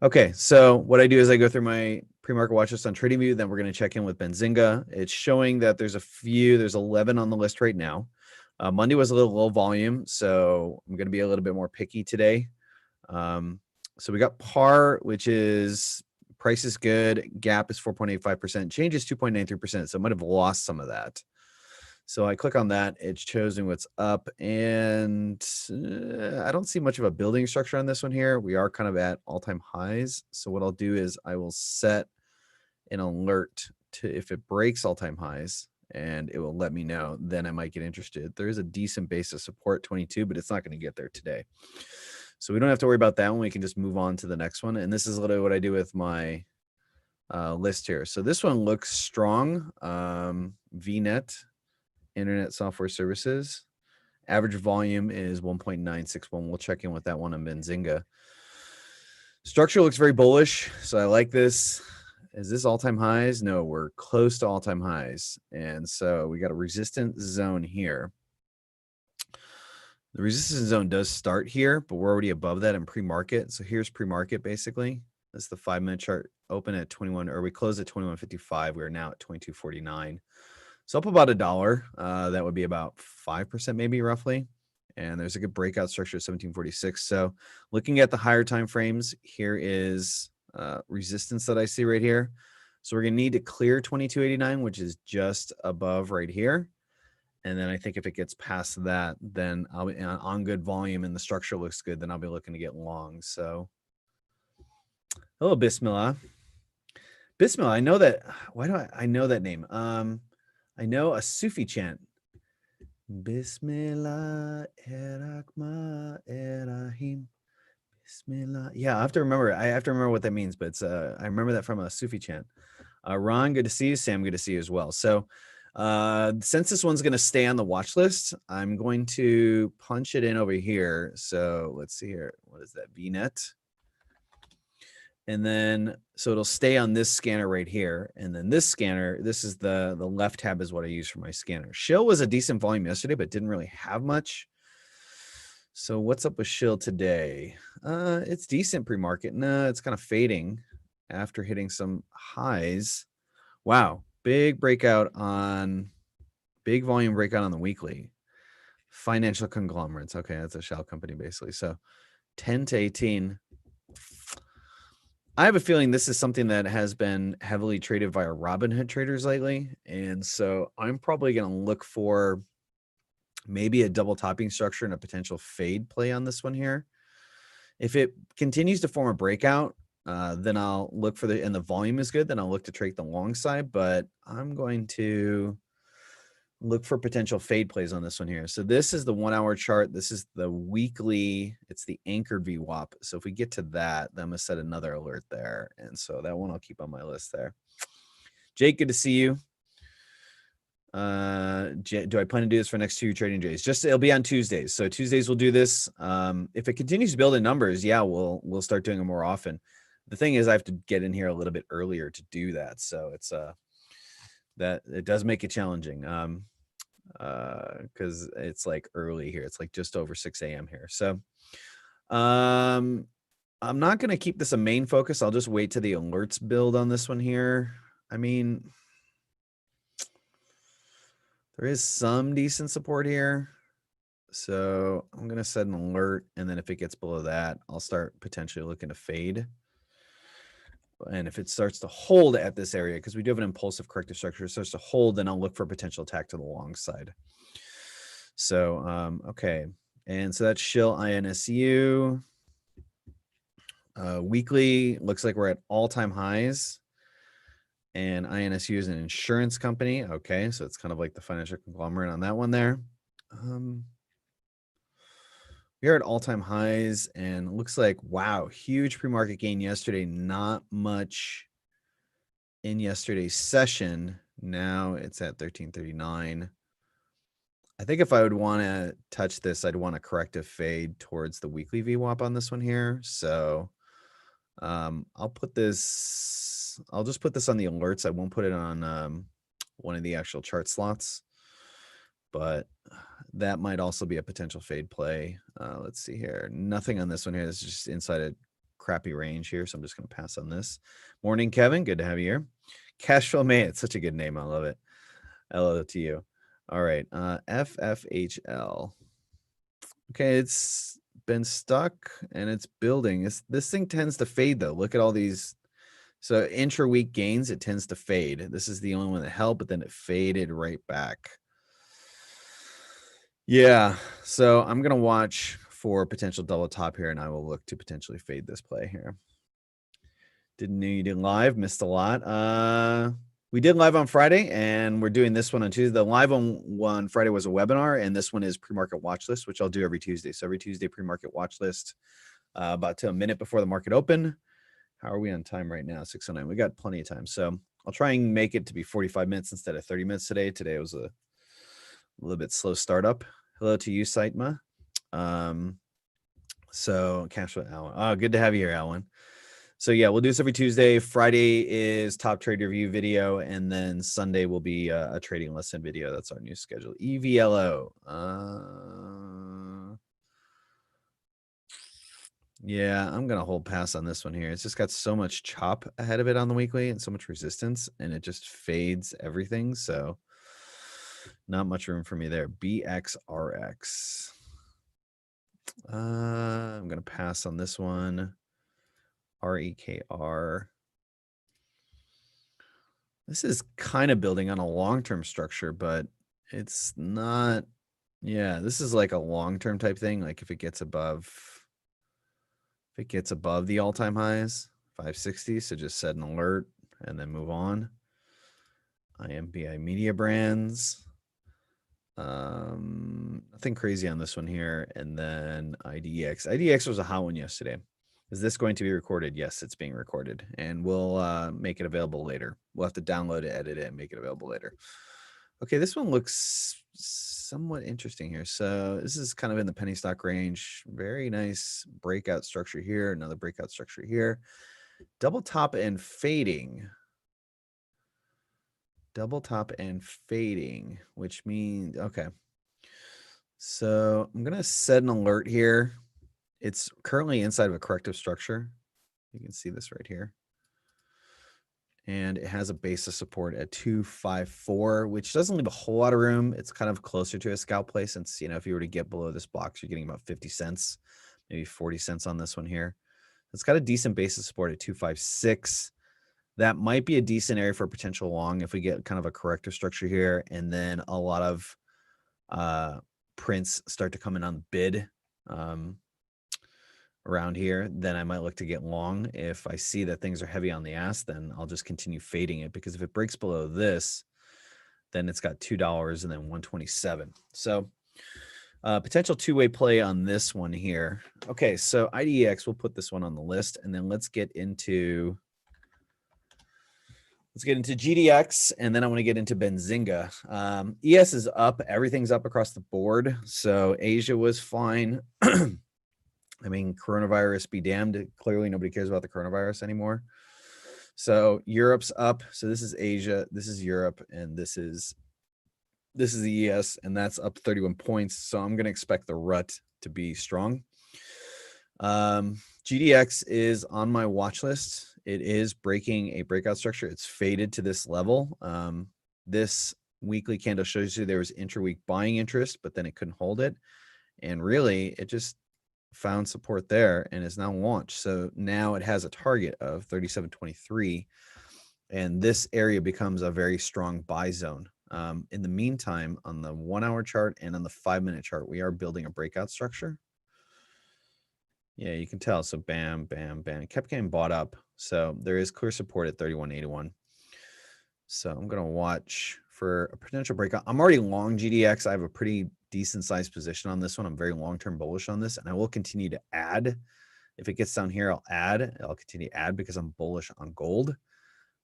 Okay, so what I do is I go through my pre-market watch list on TradingView. Then we're going to check in with Benzinga. It's showing that there's 11 on the list right now. Monday was a little low volume, so I'm going to be a little bit more picky today. So we got par, which is price is good. Gap is 4.85%. Change is 2.93%. So I might have lost some of that. So I click on that. It's choosing what's up, and I don't see much of a building structure on this one here. We are kind of at all-time highs. So what I'll do is I will set an alert to if it breaks all-time highs, and it will let me know. Then I might get interested. There is a decent base of support, 22, but it's not going to get there today. So we don't have to worry about that one. We can just move on to the next one. And this is literally what I do with my list here. So this one looks strong. VNet, Internet Software Services. Average volume is 1.961. We'll check in with that one on Benzinga. Structure looks very bullish, so I like this. Is this all-time highs? No, we're close to all-time highs. And so we got a resistance zone here. The resistance zone does start here, but we're already above that in pre-market. So here's pre-market basically. That's the 5-minute chart, open at 21, or we closed at 21.55. We're now at 22.49. So up about $1. That would be about 5% maybe roughly. And there's a good breakout structure of 1746. So looking at the higher time frames, here is resistance that I see right here. So we're going to need to clear 2289, which is just above right here. And then I think if it gets past that, then I'll be on good volume and the structure looks good, then I'll be looking to get long. So hello, Bismillah. Bismillah, I know that. Why do I know that name? I know a Sufi chant. Bismillah Errahman Errahim. Bismillah. Yeah, I have to remember. I have to remember what that means, but it's I remember that from a Sufi chant. Ron, good to see you. Sam, good to see you as well. So since this one's going to stay on the watch list, I'm going to punch it in over here. So let's see here. What is that? VNet. And then, so it'll stay on this scanner right here. And then this scanner, this is the left tab is what I use for my scanner. Shill was a decent volume yesterday, but didn't really have much. So what's up with Shill today? It's decent pre-market. No, it's kind of fading after hitting some highs. Wow, big breakout on, big volume breakout on the weekly. Financial conglomerates. Okay, that's a shell company basically. So 10 to 18. I have a feeling this is something that has been heavily traded via Robinhood traders lately. And so I'm probably going to look for maybe a double topping structure and a potential fade play on this one here. If it continues to form a breakout, then I'll look for and the volume is good, then I'll look to trade the long side, but I'm going to look for potential fade plays on this one here. So this is the 1 hour chart. This is the weekly. It's the anchored VWAP. So if we get to that, then I'm going to set another alert there. And so that one I'll keep on my list there. Jake, good to see you. Do I plan to do this for next 2 trading days? Just it'll be on Tuesdays. So Tuesdays we'll do this. If it continues to build in numbers, yeah, we'll start doing it more often. The thing is I have to get in here a little bit earlier to do that. So it's that it does make it challenging. Because it's like early here. It's like just over 6 a.m. here. So I'm not going to keep this a main focus. I'll just wait till the alerts build on this one here. I mean, there is some decent support here. So I'm going to set an alert. And then if it gets below that, I'll start potentially looking to fade. And if it starts to hold at this area, because we do have an impulsive corrective structure, it starts to hold, then I'll look for a potential attack to the long side. So, okay. And so that's Shill INSU. Weekly looks like we're at all-time highs. And INSU is an insurance company. Okay, so it's kind of like the financial conglomerate on that one there. We are at all-time highs, and it looks like, wow, huge pre-market gain yesterday. Not much in yesterday's session. Now it's at 1339. I think if I would want to touch this, I'd want a corrective fade towards the weekly VWAP on this one here. So I'll just put this on the alerts. I won't put it on one of the actual chart slots, but that might also be a potential fade play. Let's see here. Nothing on this one here. This is just inside a crappy range here, so I'm just going to pass on this. Morning, Kevin. Good to have you here. Cashflow May. It's such a good name. I love it. Hello to you. All right. FFHL. Okay, it's been stuck and it's building. This thing tends to fade though. Look at all these. So intra-week gains, it tends to fade. This is the only one that held, but then it faded right back. Yeah, so I'm going to watch for potential double top here, and I will look to potentially fade this play here. Didn't know you did live, missed a lot. We did live on Friday, and we're doing this one on Tuesday. The live on Friday was a webinar, and this one is pre-market watch list, which I'll do every Tuesday. So every Tuesday, pre-market watch list, about to a minute before the market open. How are we on time right now? 6:09. We got plenty of time. So I'll try and make it to be 45 minutes instead of 30 minutes today. Today was a little bit slow startup. Hello to you, Saitma. So cash with Alan. Oh, good to have you here, Alan. So yeah, we'll do this every Tuesday. Friday is top trade review video, and then Sunday will be a trading lesson video. That's our new schedule. EVLO. Yeah, I'm gonna hold pass on this one here. It's just got so much chop ahead of it on the weekly and so much resistance, and it just fades everything. So not much room for me there. BXRX. I'm gonna pass on this one. REKR. This is kind of building on a long-term structure, but it's not. Yeah, this is like a long-term type thing. Like if it gets above the all-time highs, 560, so just set an alert and then move on. IMBI Media Brands. Nothing crazy on this one here. And then IDX. IDX was a hot one yesterday. Is this going to be recorded? Yes, it's being recorded, and we'll make it available later. We'll have to download it, edit it, and make it available later. Okay, this one looks somewhat interesting here. So this is kind of in the penny stock range. Very nice breakout structure here. Another breakout structure here. Double top and fading. Double top and fading, which means, okay. So I'm going to set an alert here. It's currently inside of a corrective structure. You can see this right here. And it has a base of support at 254, which doesn't leave a whole lot of room. It's kind of closer to a scalp play since, you know, if you were to get below this box, you're getting about 50 cents, maybe 40 cents on this one here. It's got a decent base of support at 256. That might be a decent area for potential long if we get kind of a corrective structure here, and then a lot of prints start to come in on bid around here. Then I might look to get long. If I see that things are heavy on the ass, then I'll just continue fading it, because if it breaks below this, then it's got $2 and then 127. So potential two-way play on this one here. Okay, so IDX, we'll put this one on the list, and then let's get into GDX, and then I want to get into Benzinga. ES is up. Everything's up across the board. So Asia was fine. I mean, coronavirus be damned. Clearly, nobody cares about the coronavirus anymore. So Europe's up. So this is Asia. This is Europe, and this is the ES, and that's up 31 points. So I'm going to expect the rut to be strong. GDX is on my watch list. It is breaking a breakout structure. It's faded to this level. This weekly candle shows you there was intra-week buying interest, but then it couldn't hold it. And really, it just found support there and is now launched. So now it has a target of 37.23, and this area becomes a very strong buy zone. In the meantime, on the 1 hour chart and on the 5 minute chart, we are building a breakout structure. Yeah, you can tell. So bam, bam, bam. It kept getting bought up. So there is clear support at 31.81. So I'm going to watch for a potential breakout. I'm already long GDX. I have a pretty decent sized position on this one. I'm very long-term bullish on this, and I will continue to add. If it gets down here, I'll add. I'll continue to add because I'm bullish on gold.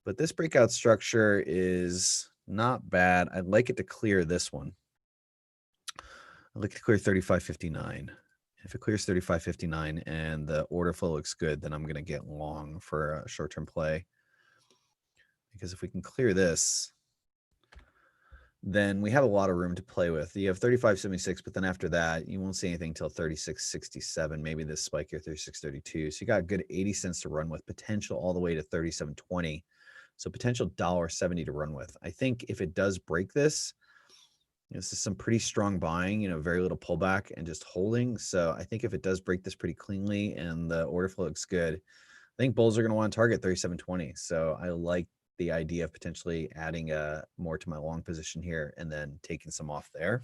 But this breakout structure is not bad. I'd like it to clear this one. I'd like it to clear 35.59. If it clears 35.59 and the order flow looks good, then I'm going to get long for a short-term play. Because if we can clear this, then we have a lot of room to play with. You have 35.76, but then after that, you won't see anything till 36.67, maybe this spike here, 36.32. So you got a good 80 cents to run with, potential all the way to 37.20. So potential $1.70 to run with. I think if it does break this, this is some pretty strong buying, very little pullback and just holding. So I think if it does break this pretty cleanly and the order flow looks good, I think bulls are going to want to target 37.20. So I like the idea of potentially adding more to my long position here and then taking some off there.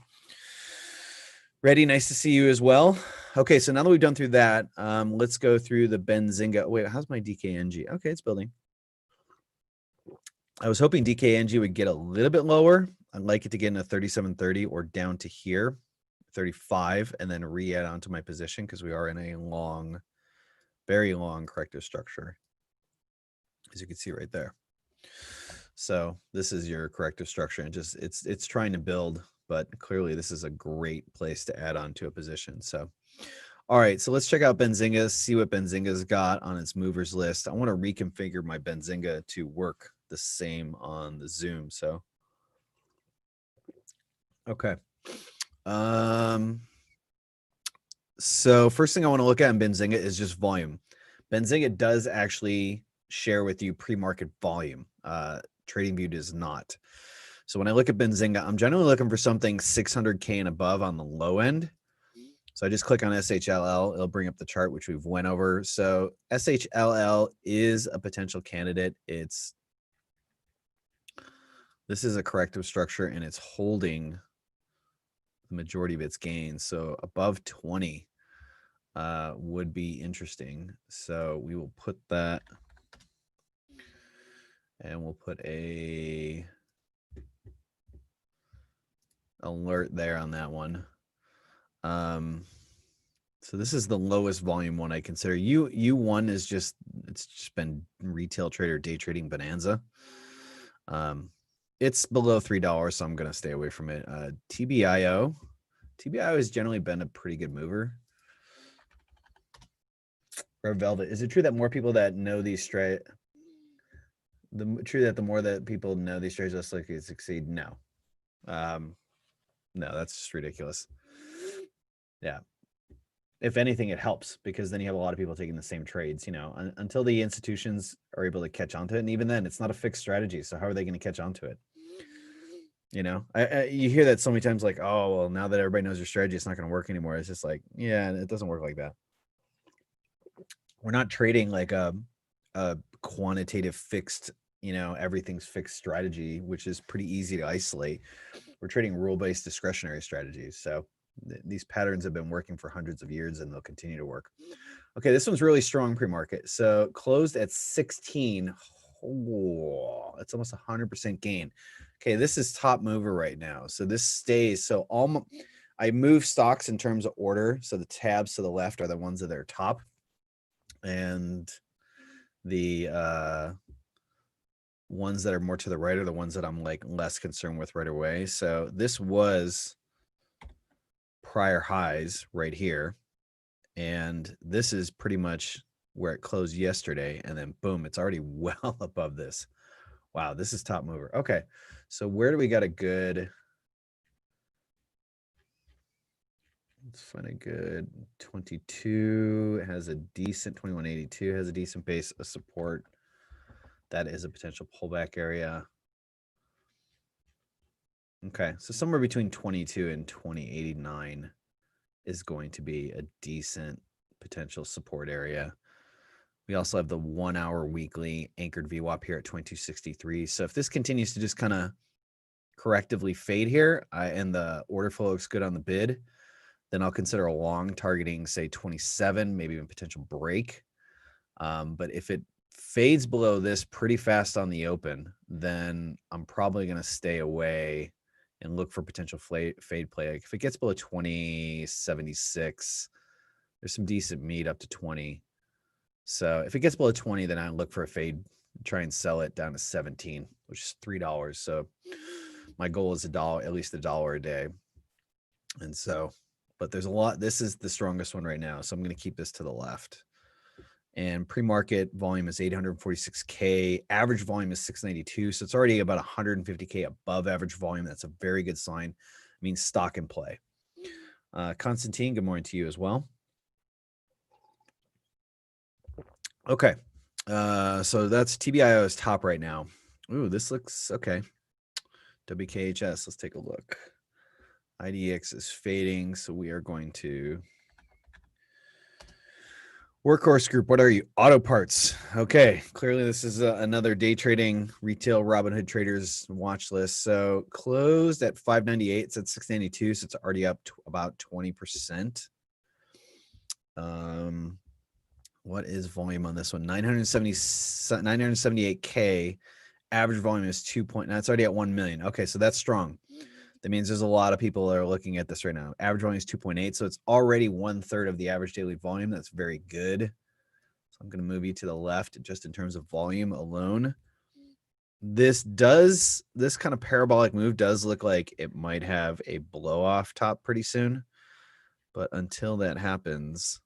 Ready, nice to see you as well. Okay, so now that we've done through that, let's go through the Benzinga. Wait, how's my DKNG? Okay, it's building. I was hoping DKNG would get a little bit lower. I'd like it to get in a 37.30 or down to here, 35, and then re-add onto my position because we are in a long, very long corrective structure, as you can see right there. So this is your corrective structure, and just it's trying to build, but clearly this is a great place to add on to a position. So all right, so let's check out Benzinga, see what Benzinga's got on its movers list. I want to reconfigure my Benzinga to work the same on the Zoom. So okay. So first thing I want to look at in Benzinga is just volume. Benzinga does actually share with you pre-market volume. TradingView does not. So when I look at Benzinga, I'm generally looking for something 600K and above on the low end. So I just click on SHLL. It'll bring up the chart, which we've went over. So SHLL is a potential candidate. This is a corrective structure, and it's holding the majority of its gains. So above 20 would be interesting. So we will put that, and we'll put a alert there on that one. So this is the lowest volume one I consider. U1 is it's just been retail trader day trading bonanza. It's below $3, so I'm going to stay away from it. TBIO has generally been a pretty good mover. Red Velvet, is it true that more people that know these true that the more that people know these trades, less likely to succeed? No. No, that's just ridiculous. Yeah. If anything, it helps because then you have a lot of people taking the same trades, until the institutions are able to catch on to it. And even then, it's not a fixed strategy. So how are they going to catch on to it? You hear that so many times, like, oh, well, now that everybody knows your strategy, it's not going to work anymore. It's just like, yeah, it doesn't work like that. We're not trading like a quantitative fixed, everything's fixed strategy, which is pretty easy to isolate. We're trading rule-based discretionary strategies. So these patterns have been working for hundreds of years, and they'll continue to work. Okay, this one's really strong pre-market. So closed at 16. Oh, it's almost 100% gain. Okay, this is top mover right now. So this stays. So I move stocks in terms of order. So the tabs to the left are the ones that are top, and the ones that are more to the right are the ones that I'm like less concerned with right away. So this was prior highs right here, and this is pretty much where it closed yesterday, and then boom, it's already well above this. Wow, this is top mover. Okay, so where do we got a good, let's find a good 22 has a decent 2182 has a decent base of support. That is a potential pullback area. Okay, so somewhere between 22 and 2089 is going to be a decent potential support area. We also have the 1 hour weekly anchored VWAP here at 2263. So if this continues to just kind of correctively fade here, and the order flow looks good on the bid, then I'll consider a long targeting, say 27, maybe even potential break. But if it fades below this pretty fast on the open, then I'm probably going to stay away and look for potential fade play. Like if it gets below 2076, there's some decent meat up to 20. So if it gets below 20, then I look for a fade, try and sell it down to 17, which is $3. So my goal is $1, at least $1 a day. And so, but there's a lot. This is the strongest one right now, so I'm going to keep this to the left. And pre-market volume is 846K. Average volume is 692. So it's already about 150K above average volume. That's a very good sign. It means stock in play. Constantine, good morning to you as well. Okay. So that's TBIO's top right now. Ooh, this looks okay. WKHS, let's take a look. IDX is fading, so we are going to Workhorse Group. What are you? Auto parts. Okay, clearly this is another day trading retail Robinhood traders watch list. So closed at 598. It's at 692, so it's already up about 20%. What is volume on this one? 978K. Average volume is 2. Now it's already at 1 million. Okay, so that's strong. That means there's a lot of people that are looking at this right now. Average volume is 2.8, so it's already 1/3 of the average daily volume. That's very good. So I'm going to move you to the left just in terms of volume alone. This kind of parabolic move does look like it might have a blow off top pretty soon. But until that happens,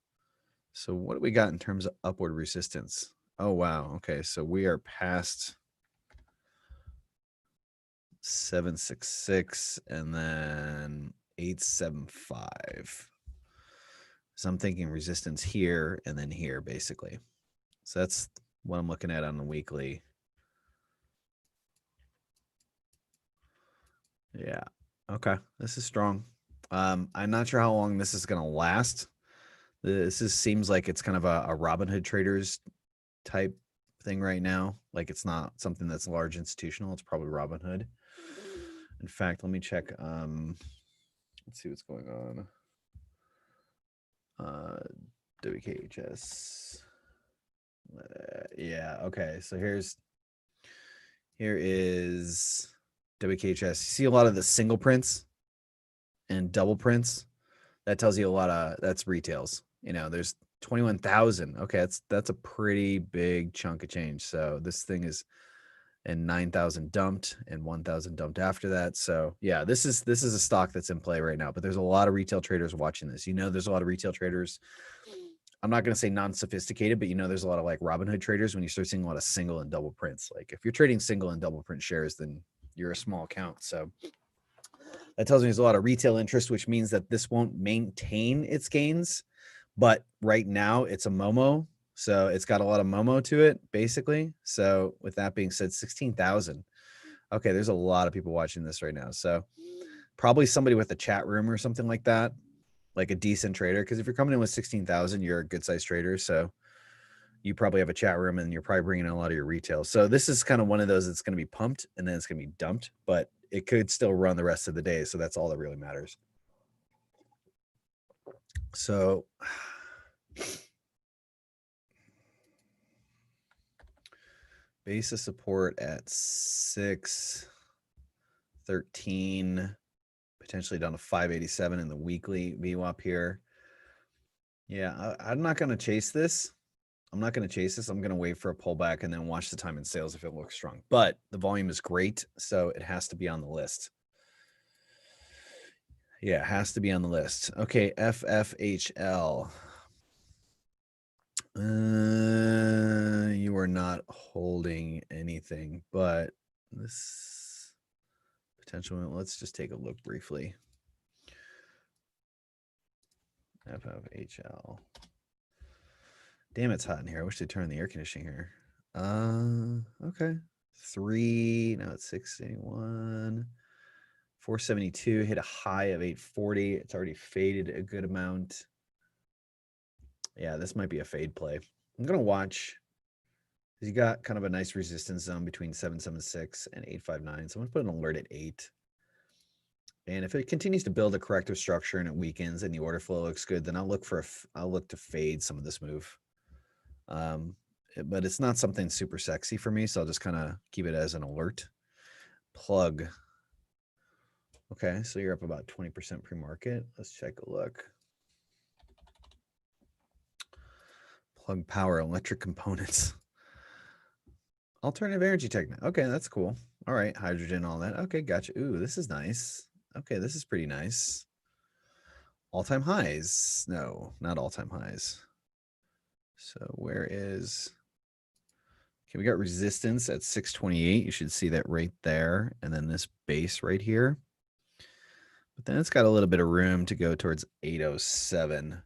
so what do we got in terms of upward resistance? Oh, wow. Okay, so we are past 766 and then 875. So I'm thinking resistance here and then here, basically. So that's what I'm looking at on the weekly. Yeah. Okay. This is strong. I'm not sure how long this is going to last. Seems like it's kind of a Robinhood traders type thing right now. Like it's not something that's large institutional. It's probably Robinhood. In fact, let me check. Let's see what's going on. WKHS. Yeah. Okay. So here is WKHS. You see a lot of the single prints and double prints. That tells you a lot of that's retails. There's 21,000. Okay, that's a pretty big chunk of change. So this thing is and 9,000 dumped and 1,000 dumped after that. So yeah, this is a stock that's in play right now, but there's a lot of retail traders watching this. There's a lot of retail traders. I'm not going to say non-sophisticated, but there's a lot of like Robinhood traders when you start seeing a lot of single and double prints. Like if you're trading single and double print shares, then you're a small account. So that tells me there's a lot of retail interest, which means that this won't maintain its gains. But right now it's a Momo. So it's got a lot of Momo to it, basically. So with that being said, 16,000. Okay, there's a lot of people watching this right now. So probably somebody with a chat room or something like that, like a decent trader. Because if you're coming in with 16,000, you're a good sized trader. So you probably have a chat room and you're probably bringing in a lot of your retail. So this is kind of one of those that's going to be pumped and then it's going to be dumped, but it could still run the rest of the day. So that's all that really matters. So basis support at 613, potentially down to 587 in the weekly VWAP here. Yeah, I'm not going to chase this. I'm going to wait for a pullback and then watch the time in sales if it looks strong. But the volume is great, so it has to be on the list. Yeah, it has to be on the list. Okay, FFHL. You are not holding anything, but this potential, let's just take a look briefly. FFHL. Damn, it's hot in here. I wish they'd turn the air conditioning here. Okay. 3, now it's 681. 472 hit a high of 840. It's already faded a good amount. Yeah, this might be a fade play. I'm gonna watch. You got kind of a nice resistance zone between 776 and 859. So I'm gonna put an alert at 8. And if it continues to build a corrective structure and it weakens and the order flow looks good, then I'll look to fade some of this move. But it's not something super sexy for me, so I'll just kind of keep it as an alert. Plug. Okay, so you're up about 20% pre-market. Let's check a look. Plug power, electric components. Alternative energy tech. Okay, that's cool. All right, hydrogen, all that. Okay, gotcha. Ooh, this is nice. Okay, this is pretty nice. All-time highs. No, not all-time highs. So where is, okay, we got resistance at 628. You should see that right there. And then this base right here. But then it's got a little bit of room to go towards 807.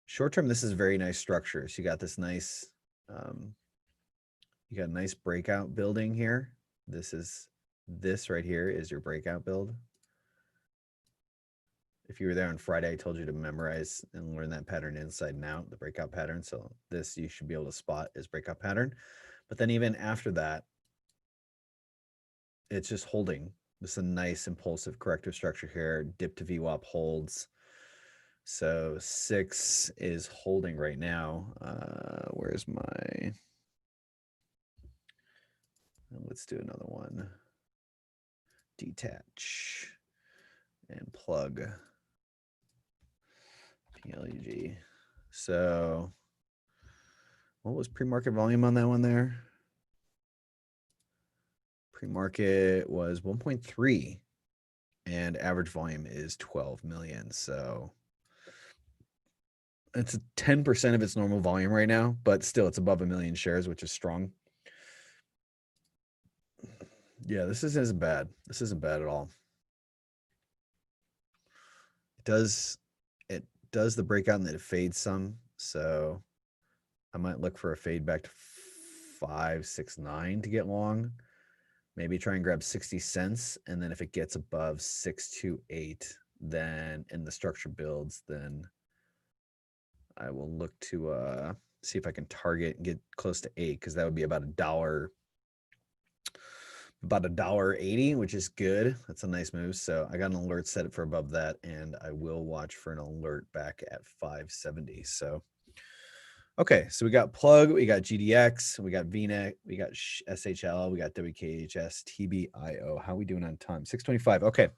Short term, this is very nice structure. So you got this nice, you got a nice breakout building here. This right here is your breakout build. If you were there on Friday, I told you to memorize and learn that pattern inside and out, the breakout pattern. So this you should be able to spot as breakout pattern. But then even after that, it's just holding. This is a nice impulsive corrective structure here. Dip to VWAP holds. So 6 is holding right now. Where's my, let's do another one. Detach and plug. PLEG. So what was pre-market volume on that one there? Pre-market was 1.3 and average volume is 12 million. So it's 10% of its normal volume right now, but still it's above 1 million shares, which is strong. Yeah, this isn't bad. This isn't bad at all. It does the breakout and then it fades some. So I might look for a fade back to 569 to get long. Maybe try and grab 60 cents. And then if it gets above 628, then and the structure builds, then I will look to see if I can target and get close to 8, because that would be about $1.80, which is good. That's a nice move. So I got an alert set it for above that, and I will watch for an alert back at 570. So okay, so we got plug, we got GDX, we got VNet, we got SHL, we got WKHS, TBIO. How are we doing on time? 6:25. Okay,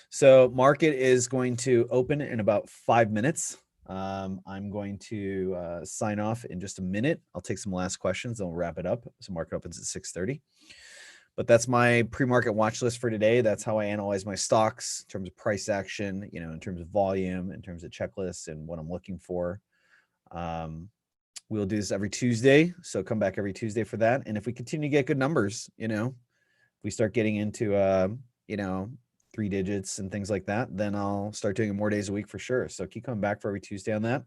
so market is going to open in about 5 minutes. I'm going to sign off in just a minute. I'll take some last questions, and we'll wrap it up. So market opens at 6:30. But that's my pre-market watch list for today. That's how I analyze my stocks in terms of price action, you know, in terms of volume, in terms of checklists and what I'm looking for. We'll do this every Tuesday. So come back every Tuesday for that. And if we continue to get good numbers, you know, if we start getting into, you know, 3 digits and things like that, then I'll start doing it more days a week for sure. So keep coming back for every Tuesday on that.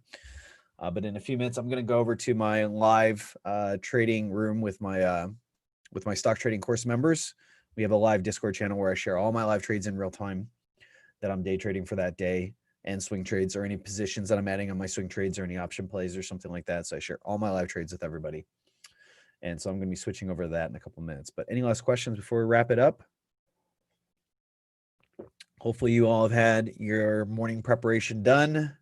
But in a few minutes, I'm going to go over to my live trading room with my stock trading course members. We have a live Discord channel where I share all my live trades in real time that I'm day trading for that day, and swing trades or any positions that I'm adding on my swing trades or any option plays or something like that. So I share all my live trades with everybody. And so I'm going to be switching over to that in a couple minutes. But any last questions before we wrap it up? Hopefully you all have had your morning preparation done.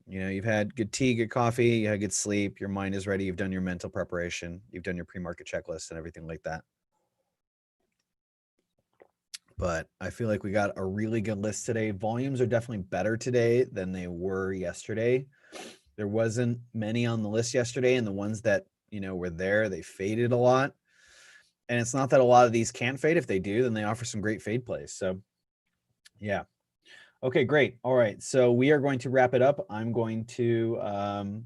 You know, you've had good tea, good coffee, you had good sleep, your mind is ready, you've done your mental preparation, you've done your pre-market checklist and everything like that. But I feel like we got a really good list today. Volumes are definitely better today than they were yesterday. There wasn't many on the list yesterday, and the ones that, you know, were there, they faded a lot. And it's not that a lot of these can't fade. If they do, then they offer some great fade plays. So yeah. Okay, great. All right. So we are going to wrap it up. I'm going to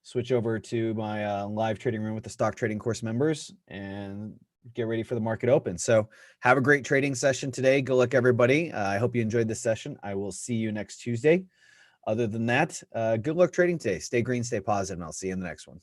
switch over to my live trading room with the stock trading course members and get ready for the market open. So have a great trading session today. Good luck, everybody. I hope you enjoyed this session. I will see you next Tuesday. Other than that, good luck trading today. Stay green, stay positive, and I'll see you in the next one.